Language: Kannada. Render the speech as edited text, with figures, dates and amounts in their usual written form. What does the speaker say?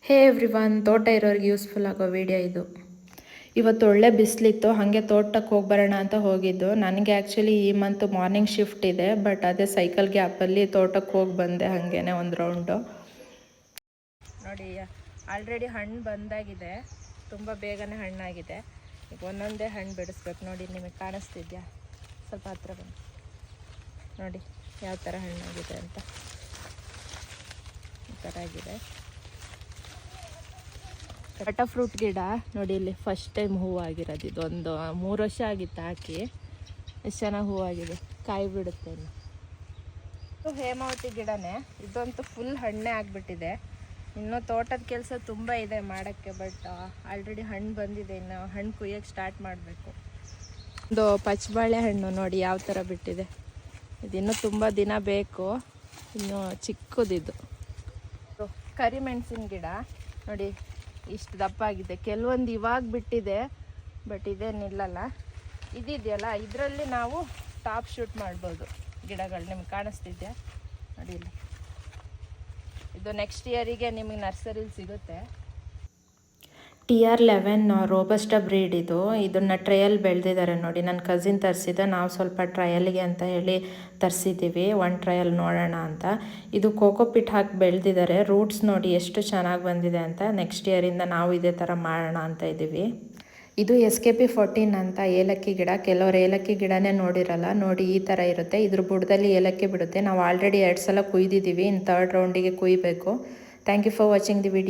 ಹೇ ಎವ್ರಿವನ್, ತೋಟ ಇರೋರಿಗೆ ಯೂಸ್ಫುಲ್ ಆಗೋ ವಿಡಿಯೋ ಇದು. ಇವತ್ತು ಒಳ್ಳೆ ಬಿಸಿಲಿತ್ತು, ಹಾಗೆ ತೋಟಕ್ಕೆ ಹೋಗಿ ಬರೋಣ ಅಂತ ಹೋಗಿದ್ದು. ನನಗೆ ಆ್ಯಕ್ಚುಲಿ ಈ ಮಂತ್ ಮಾರ್ನಿಂಗ್ ಶಿಫ್ಟ್ ಇದೆ, ಬಟ್ ಅದೇ ಸೈಕಲ್ ಗ್ಯಾಪಲ್ಲಿ ತೋಟಕ್ಕೆ ಹೋಗಿ ಬಂದೆ ಹಾಗೇನೆ ಒಂದು ರೌಂಡು. ನೋಡಿ, ಆಲ್ರೆಡಿ ಹಣ್ಣು ಬಂದಾಗಿದೆ, ತುಂಬ ಬೇಗನೆ ಹಣ್ಣಾಗಿದೆ. ಈಗ ಒಂದೊಂದೇ ಹಣ್ಣು ಬಿಡಿಸ್ಬೇಕು. ನೋಡಿ, ನಿಮಗೆ ಕಾಣಿಸ್ತಿದ್ಯಾ? ಸ್ವಲ್ಪ ಹತ್ರ ಬಂದು ನೋಡಿ ಯಾವ ಥರ ಹಣ್ಣಾಗಿದೆ ಅಂತ. ಈ ಥರ ಆಗಿದೆ. ಬಟರ್ ಫ್ರೂಟ್ ಗಿಡ ನೋಡಿ, ಇಲ್ಲಿ ಫಸ್ಟ್ ಟೈಮ್ ಹೂವಾಗಿರೋದು. ಇದೊಂದು 3 ವರ್ಷ ಆಗಿತ್ತು ಹಾಕಿ. ಎಷ್ಟು ಚೆನ್ನಾಗಿ ಹೂವಾಗಿದೆ, ಕಾಯಿ ಬಿಡುತ್ತೆ ಇನ್ನು. ಹೇಮಾವತಿ ಗಿಡನೇ, ಇದಂತೂ ಫುಲ್ ಹಣ್ಣೇ ಆಗಿಬಿಟ್ಟಿದೆ. ಇನ್ನೂ ತೋಟದ ಕೆಲಸ ತುಂಬ ಇದೆ ಮಾಡೋಕ್ಕೆ, ಬಟ್ ಆಲ್ರೆಡಿ ಹಣ್ಣು ಬಂದಿದೆ. ಇನ್ನು ಹಣ್ಣು ಕುಯ್ಯೋಕ್ಕೆ ಸ್ಟಾರ್ಟ್ ಮಾಡಬೇಕು. ಒಂದು ಪಚ್ಚಬಾಳೆ ಹಣ್ಣು ನೋಡಿ ಯಾವ ಥರ ಬಿಟ್ಟಿದೆ. ಇದಿನ್ನೂ ತುಂಬ ದಿನ ಬೇಕು, ಇನ್ನು ಚಿಕ್ಕದಿದು. ಕರಿಮೆಣಸಿನ ಗಿಡ ನೋಡಿ ಇಷ್ಟು ದಪ್ಪ ಆಗಿದೆ. ಕೆಲವೊಂದು ಇವಾಗ ಬಿಟ್ಟಿದೆ, ಬಟ್ ಇದೇ ನಿಲ್ಲಲ್ಲ. ಇದಿದೆಯಲ್ಲ, ಇದರಲ್ಲಿ ನಾವು ಟಾಪ್ ಶೂಟ್ ಮಾಡ್ಬೋದು ಗಿಡಗಳು. ನಿಮ್ಗೆ ಕಾಣಿಸ್ತಿದ್ಯಾ ನೋಡಿ ಇಲ್ಲಿ. ಇದು ನೆಕ್ಸ್ಟ್ ಇಯರಿಗೆ ನಿಮಗೆ ನರ್ಸರಿಲಿ ಸಿಗುತ್ತೆ. TR11 ರೋಬಸ್ಟ ಬ್ರೀಡ್ ಇದು. ಇದನ್ನು ಟ್ರಯಲ್ ಬೆಳೆದಿದ್ದಾರೆ ನೋಡಿ. ನನ್ನ ಕಸಿನ್ ತರಿಸಿದ್ದೆ, ನಾವು ಸ್ವಲ್ಪ ಟ್ರಯಲ್ಗೆ ಅಂತ ಹೇಳಿ ತರಿಸಿದ್ದೀವಿ. ಒಂದು ಟ್ರಯಲ್ ನೋಡೋಣ ಅಂತ. ಇದು ಕೋಕೋಪಿಟ್ ಹಾಕಿ ಬೆಳೆದಿದ್ದಾರೆ. ರೂಟ್ಸ್ ನೋಡಿ ಎಷ್ಟು ಚೆನ್ನಾಗಿ ಬಂದಿದೆ ಅಂತ. ನೆಕ್ಸ್ಟ್ ಇಯರಿಂದ ನಾವು ಇದೇ ಥರ ಮಾಡೋಣ ಅಂತ ಇದ್ದೀವಿ. ಇದು SKP14 ಅಂತ ಏಲಕ್ಕಿ ಗಿಡ. ಕೆಲವರು ಏಲಕ್ಕಿ ಗಿಡನೇ ನೋಡಿರಲ್ಲ. ನೋಡಿ ಈ ಥರ ಇರುತ್ತೆ. ಇದ್ರ ಬುಡದಲ್ಲಿ ಏಲಕ್ಕಿ ಬಿಡುತ್ತೆ. ನಾವು ಆಲ್ರೆಡಿ 2 ಸಲ ಕುಯ್ದಿದ್ದೀವಿ. ಇನ್ನು 3rd ರೌಂಡಿಗೆ ಕುಯ್ಬೇಕು. Thank you for watching the video.